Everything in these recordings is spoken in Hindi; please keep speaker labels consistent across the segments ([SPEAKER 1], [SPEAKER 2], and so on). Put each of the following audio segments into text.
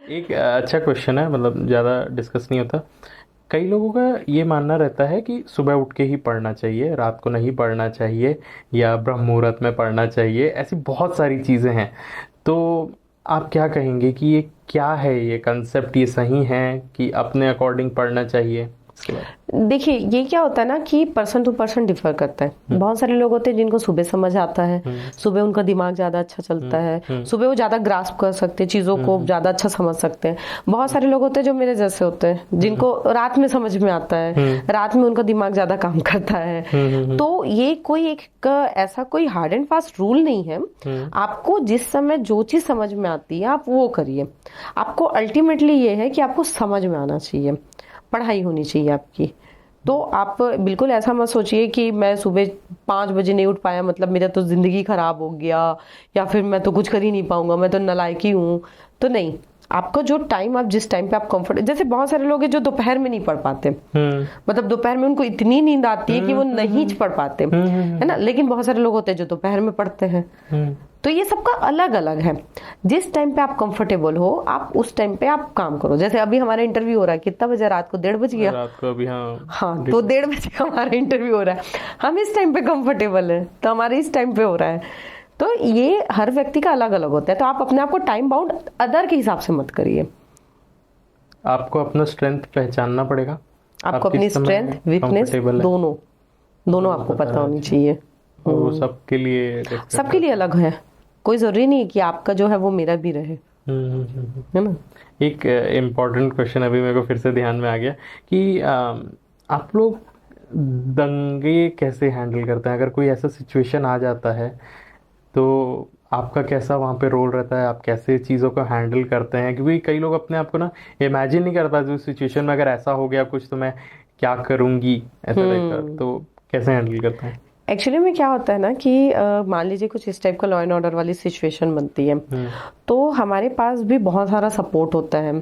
[SPEAKER 1] एक अच्छा क्वेश्चन है, मतलब ज़्यादा डिस्कस नहीं होता। कई लोगों का ये मानना रहता है कि सुबह उठ के ही पढ़ना चाहिए, रात को नहीं पढ़ना चाहिए, या ब्रह्म मुहूर्त में पढ़ना चाहिए। ऐसी बहुत सारी चीज़ें हैं। तो आप क्या कहेंगे कि ये क्या है, ये कंसेप्ट ये सही है कि अपने अकॉर्डिंग पढ़ना चाहिए? इसके बाद।
[SPEAKER 2] देखिए, ये क्या होता है ना कि पर्सन टू पर्सन डिफर करता है। बहुत सारे लोग होते हैं जिनको सुबह समझ आता है, सुबह उनका दिमाग ज्यादा अच्छा चलता है, सुबह वो ज्यादा ग्रास्प कर सकते हैं, चीजों को ज्यादा अच्छा समझ सकते हैं। बहुत सारे लोग होते हैं जो मेरे जैसे होते हैं, जिनको रात में समझ में आता है, रात में उनका दिमाग ज्यादा काम करता है। तो ये कोई एक ऐसा कोई हार्ड एंड फास्ट रूल नहीं है। आपको जिस समय जो चीज समझ में आती है आप वो करिए। आपको अल्टीमेटली ये है कि आपको समझ में आना चाहिए, पढ़ाई होनी चाहिए आपकी। तो आप बिल्कुल ऐसा मत सोचिए कि मैं सुबह 5 बजे नहीं उठ पाया मतलब मेरा तो जिंदगी खराब हो गया, या फिर मैं तो कुछ कर ही नहीं पाऊंगा, मैं तो नालायक ही हूँ। तो नहीं, आपका जो टाइम, आप जिस टाइम पे आप कंफर्ट, जैसे बहुत सारे लोग हैं जो दोपहर में नहीं पढ़ पाते, मतलब दोपहर में उनको इतनी नींद आती है कि वो नहीं पढ़ पाते, है ना। लेकिन बहुत सारे लोग होते हैं जो दोपहर में पढ़ते हैं। तो ये सबका अलग अलग है। जिस टाइम पे आप कंफर्टेबल हो आप उस टाइम पे आप काम करो। जैसे अभी हमारा इंटरव्यू हो रहा है, कितना बजे? रात को 1:30 गया।
[SPEAKER 1] रात को अभी, हाँ।
[SPEAKER 2] हाँ, तो 1:30 हमारा इंटरव्यू हो रहा है। हम इस टाइम पे कंफर्टेबल है तो हमारे इस टाइम पे हो रहा है। तो ये हर व्यक्ति का अलग अलग होता है। तो आप अपने आप को टाइम बाउंड अदर के हिसाब से मत करिए।
[SPEAKER 1] आपको अपना स्ट्रेंथ पहचानना पड़ेगा।
[SPEAKER 2] आपको अपनी स्ट्रेंथ, वीकनेस दोनों दोनों आपको पता होनी चाहिए।
[SPEAKER 1] वो सबके लिए
[SPEAKER 2] अलग है। कोई जरूरी नहीं कि आपका जो है वो मेरा भी रहे, है ना।
[SPEAKER 1] एक इम्पोर्टेंट क्वेश्चन अभी मेरे को फिर से ध्यान में आ गया कि आप लोग दंगे कैसे हैंडल करते हैं? अगर कोई ऐसा सिचुएशन आ जाता है तो आपका कैसा वहाँ पे रोल रहता है? आप कैसे चीज़ों को हैंडल करते हैं? क्योंकि कई लोग अपने आप को ना इमेजिन नहीं कर पाते उस सिचुएशन में, अगर ऐसा हो गया कुछ तो मैं क्या करूँगी, ऐसा टाइप का। तो कैसे हैंडल करते हैं?
[SPEAKER 2] एक्चुअली में क्या होता है ना कि मान लीजिए कुछ इस टाइप का लॉ एंड ऑर्डर वाली सिचुएशन बनती है, तो हमारे पास भी बहुत सारा सपोर्ट होता है।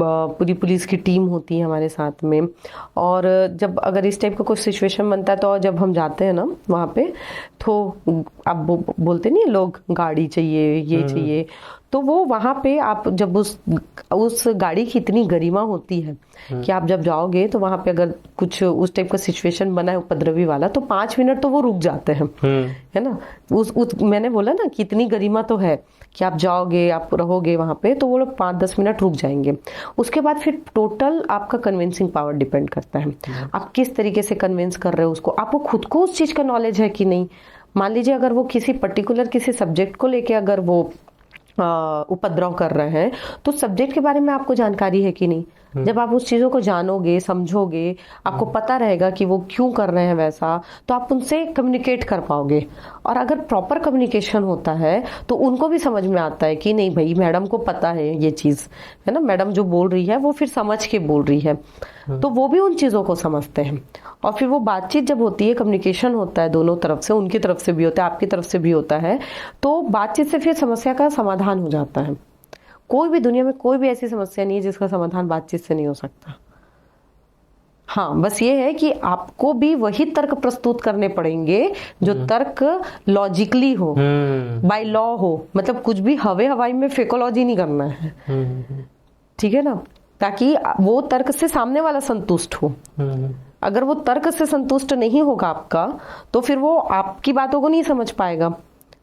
[SPEAKER 2] पूरी पुलिस की टीम होती है हमारे साथ में। और जब अगर इस टाइप का कुछ सिचुएशन बनता है तो जब हम जाते हैं ना वहाँ पे, तो अब बोलते नहीं लोग गाड़ी चाहिए, ये चाहिए, तो वो वहां पे आप जब उस गाड़ी की इतनी गरिमा होती है कि आप जब जाओगे तो वहां पे अगर कुछ उस टाइप का सिचुएशन बना है उपद्रवी वाला, तो 5 मिनट तो वो रुक जाते हैं, है ना। मैंने बोला ना कि इतनी गरिमा तो है कि आप जाओगे, आप रहोगे वहां पे, तो वो लोग 5-10 मिनट रुक जाएंगे। उसके बाद फिर टोटल आपका कन्विंसिंग पावर डिपेंड करता है, आप किस तरीके से कन्विंस कर रहे हो उसको। आपको खुद को उस चीज का नॉलेज है कि नहीं। मान लीजिए अगर वो किसी पर्टिकुलर किसी सब्जेक्ट को लेके अगर वो उपद्रव कर रहे हैं, तो सब्जेक्ट के बारे में आपको जानकारी है कि नहीं। जब आप उस चीजों को जानोगे, समझोगे, आपको पता रहेगा कि वो क्यों कर रहे हैं वैसा, तो आप उनसे कम्युनिकेट कर पाओगे। और अगर प्रॉपर कम्युनिकेशन होता है तो उनको भी समझ में आता है कि नहीं भाई, मैडम को पता है ये चीज, है ना, मैडम जो बोल रही है वो फिर समझ के बोल रही है। तो वो भी उन चीजों को समझते हैं। और फिर वो बातचीत जब होती है, कम्युनिकेशन होता है दोनों तरफ से, उनकी तरफ से भी होता है, आपकी तरफ से भी होता है, तो बातचीत से फिर समस्या का समाधान हो जाता है। कोई भी दुनिया में कोई भी ऐसी समस्या नहीं है जिसका समाधान बातचीत से नहीं हो सकता। हाँ, बस ये है कि आपको भी वही तर्क प्रस्तुत करने पड़ेंगे जो तर्क लॉजिकली हो, बाय लॉ हो। मतलब कुछ भी हवे हवाई में फेकोलॉजी नहीं करना है, ठीक है ना, ताकि वो तर्क से सामने वाला संतुष्ट हो। अगर वो तर्क से संतुष्ट नहीं होगा आपका, तो फिर वो आपकी बातों को नहीं समझ पाएगा,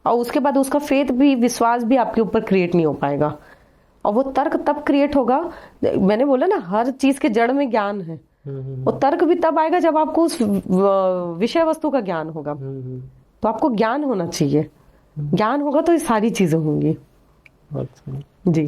[SPEAKER 2] और उसके बाद उसका फेथ भी, विश्वास भी आपके ऊपर क्रिएट नहीं हो पाएगा। और वो तर्क तब क्रिएट होगा, मैंने बोला ना हर चीज के जड़ में ज्ञान है। वो तर्क भी तब आएगा जब आपको उस विषय वस्तु का ज्ञान होगा। तो आपको ज्ञान होना चाहिए, ज्ञान होगा तो ये सारी चीजें होंगी। जी।